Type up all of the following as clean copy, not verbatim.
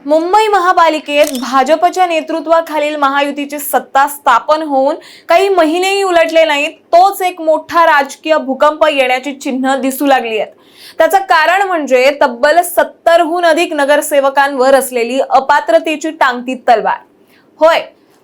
मुंबई महापालिकेत भाजपच्या नेतृत्वाखालील महायुतीची सत्ता स्थापन होऊन काही महिनेही उलटले नाहीत, तोच एक मोठा राजकीय भूकंप येण्याची चिन्ह दिसू लागली आहेत। त्याचं कारण म्हणजे तब्बल 70हून अधिक नगरसेवकांवर असलेली अपात्रतेची टांगती तलवार। होय,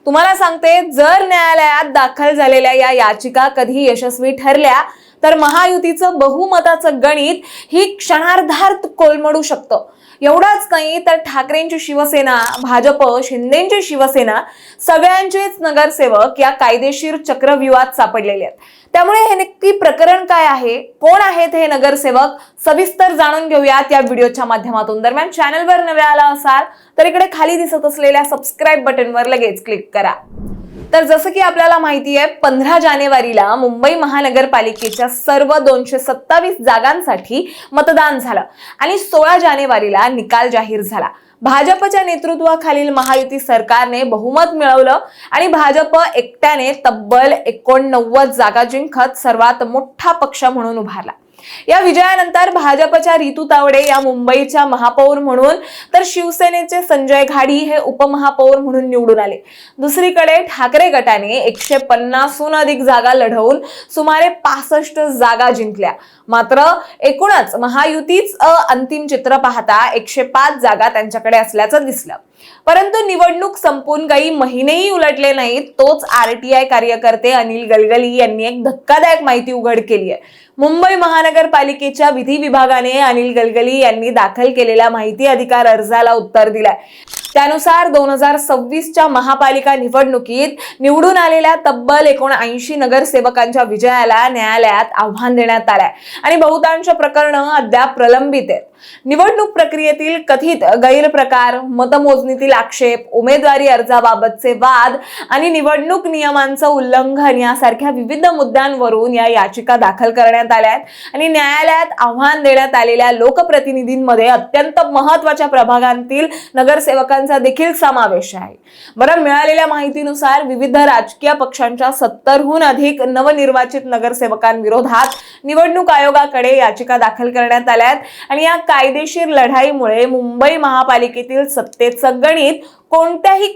तुम्हाला सांगते, जर न्यायालयात दाखल झालेल्या या याचिका कधी यशस्वी ठरल्या तर महायुतीचं बहुमताचं गणित ही क्षणार्धात कोलमडू शकतं। एवढाच नाही तर ठाकरेंची शिवसेना, भाजप, शिंदेची शिवसेना सगळ्यांचेच नगरसेवक या कायदेशीर चक्रव्यूहात सापडलेले आहेत। त्यामुळे हे नक्की प्रकरण काय आहे, कोण आहेत हे नगरसेवक, सविस्तर जाणून घेऊयात या व्हिडिओच्या माध्यमातून। दरम्यान चॅनलवर नवे आला असाल तर इकडे खाली दिसत असलेल्या सबस्क्राइब बटनवर लगेच क्लिक करा। तर जसं की आपल्याला माहिती आहे, 15 जानेवारीला मुंबई महानगरपालिकेच्या सर्व 227 जागांसाठी मतदान झालं आणि 16 जानेवारीला निकाल जाहीर झाला। भाजपच्या नेतृत्वाखालील महायुती सरकारने बहुमत मिळवलं आणि भाजप एकट्याने तब्बल 89 जागा जिंकत सर्वात मोठा पक्ष म्हणून उभारला। या विजयानंतर भाजपच्या रितू तावडे या मुंबईच्या महापौर म्हणून तर शिवसेनेचे संजय घाडी हे उपमहापौर म्हणून निवडून आले। दुसरीकडे ठाकरे गटाने 150हून अधिक जागा लढवून सुमारे 65 जागा जिंकल्या। मात्र एकूणच महायुतीच अंतिम चित्र पाहता 105 जागा त्यांच्याकडे असल्याचं दिसलं। परंतु निवडणूक संपून काही महिनेही उलटले नाहीत, तोच आरटीआय कार्यकर्ते अनिल गलगली यांनी एक धक्कादायक माहिती उघड केली आहे। मुंबई महानगरपालिकेच्या विधी विभागाने अनिल गलगली यांनी दाखल केलेल्या माहिती अधिकार अर्जाला उत्तर दिलंय। त्यानुसार 2026च्या महापालिका निवडणुकीत निवडून आलेल्या तब्बल 79 नगरसेवकांच्या विजयाला न्यायालयात आव्हान देण्यात आलंय आणि बहुतांश प्रकरणं अद्याप प्रलंबित आहेत। निवडणूक प्रक्रियेतील कथित गैरप्रकार, मतमोजणीतील आक्षेप, उमेदवारी अर्जाबाबतचे वाद आणि निवडणूक नियमांचं उल्लंघन यासारख्या विविध मुद्द्यांवरून या याचिका दाखल करण्यात आल्या आहेत आणि न्यायालयात आव्हान देण्यात आलेल्या लोकप्रतिनिधींमध्ये अत्यंत महत्त्वाच्या प्रभागांतील नगरसेवकांचा देखील समावेश आहे। बरं, मिळालेल्या माहितीनुसार विविध राजकीय पक्षांच्या 70हून अधिक नवनिर्वाचित नगरसेवकांविरोधात निवडणूक आयोगाकडे याचिका दाखल करण्यात आल्या आहेत आणि या कायदेशीर लढाईमुळे मुंबई महापालिकेतील सत्तेचं गणित कोणत्याही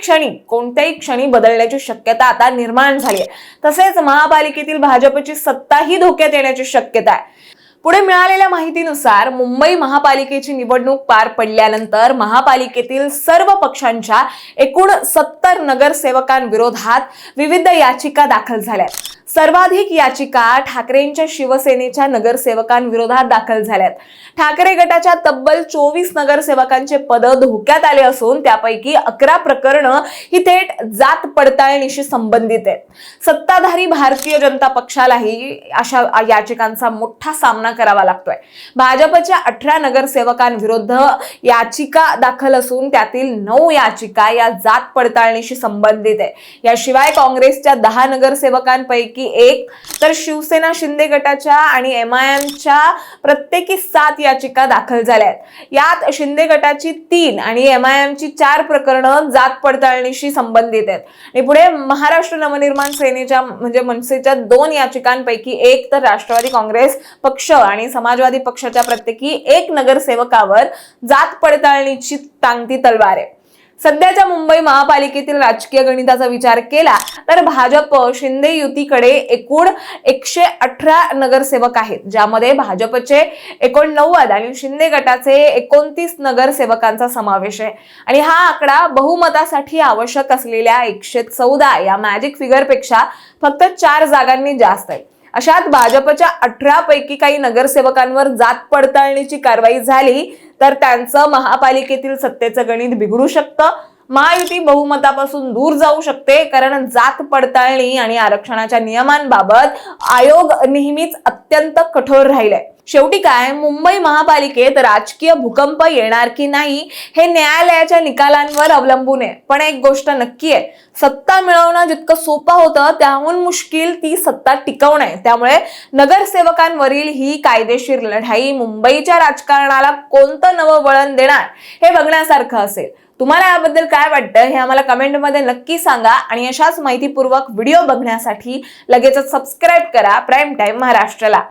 क्षणी बदलण्याची शक्यता आता निर्माण झाली आहे। तसेच महापालिकेतील भाजपची सत्ताही धोक्यात येण्याची शक्यता आहे। पुढे मिळालेल्या माहितीनुसार मुंबई महापालिकेची निवडणूक पार पडल्यानंतर महापालिकेतील सर्व पक्षांच्या एकूण 70 नगरसेवकांविरोधात विविध याचिका दाखल झाल्या। सर्वाधिक याचिका ठाकरेंच्या शिवसेनेच्या नगरसेवकांविरोधात दाखल झाल्यात। ठाकरे गटाच्या तब्बल 24 नगरसेवकांचे पद धोक्यात आले असून त्यापैकी 11 प्रकरणं ही थेट जात पडताळणीशी संबंधित आहेत। सत्ताधारी भारतीय जनता पक्षालाही अशा याचिकांचा मोठा सामना करावा लागतोय। भाजपच्या 18 नगरसेवकांविरुद्ध याचिका दाखल असून त्यातील 9 याचिका या जात पडताळणीशी संबंधित आहे। याशिवाय काँग्रेसच्या 10 नगरसेवकांपैकी एक तर शिवसेना शिंदे गटाच्या आणि एमआयएमच्या प्रत्येकी 7 याचिका दाखल झाल्या आहेत। यात शिंदे गटाची 3 आणि एमआयएमची 4 प्रकरणं जात पडताळणीशी संबंधित आहेत आणि पुढे महाराष्ट्र नवनिर्माण सेनेच्या म्हणजे मनसेच्या 2 याचिकांपैकी एक तर राष्ट्रवादी काँग्रेस पक्ष आणि समाजवादी पक्षाच्या प्रत्येकी 1 नगरसेवकावर जात पडताळणीची टांगती तलवार आहे। सध्याच्या मुंबई महापालिकेतील राजकीय गणिताचा विचार केला तर भाजप शिंदे युतीकडे एकूण 118 नगरसेवक आहेत, ज्यामध्ये भाजपचे 89 आणि शिंदे गटाचे 29 नगरसेवकांचा समावेश आहे आणि हा आकडा बहुमतासाठी आवश्यक असलेल्या 114 या मॅजिक फिगरपेक्षा फक्त 4 जागांनी जास्त आहे। अशात भाजपच्या 18 पैकी काही नगरसेवकांवर जात पडताळणीची कारवाई झाली तर त्यांचं महापालिकेतील सत्तेचं गणित बिघडू शकतं। महायुती बहुमतापासून दूर जाऊ शकते, कारण जात पडताळणी आणि आरक्षणाच्या नियमांबाबत आयोग नेहमीच अत्यंत कठोर राहिलाय। शेवटी काय, मुंबई महापालिकेत राजकीय भूकंप येणार की नाही हे न्यायालयाच्या निकालांवर अवलंबून आहे। पण एक गोष्ट नक्की आहे, सत्ता मिळवणं जितकं सोपं होतं त्याहून मुश्किल ती सत्ता टिकवणं आहे। त्यामुळे नगरसेवकांवरील ही कायदेशीर लढाई मुंबईच्या राजकारणाला कोणतं नवं वळण देणार हे बघण्यासारखं असेल। तुम्हाला याबद्दल काय वाटतं हे आम्हाला कमेंटमध्ये नक्की सांगा आणि अशाच माहितीपूर्वक व्हिडिओ बघण्यासाठी लगेचच सबस्क्राइब करा प्राईम टाइम महाराष्ट्राला।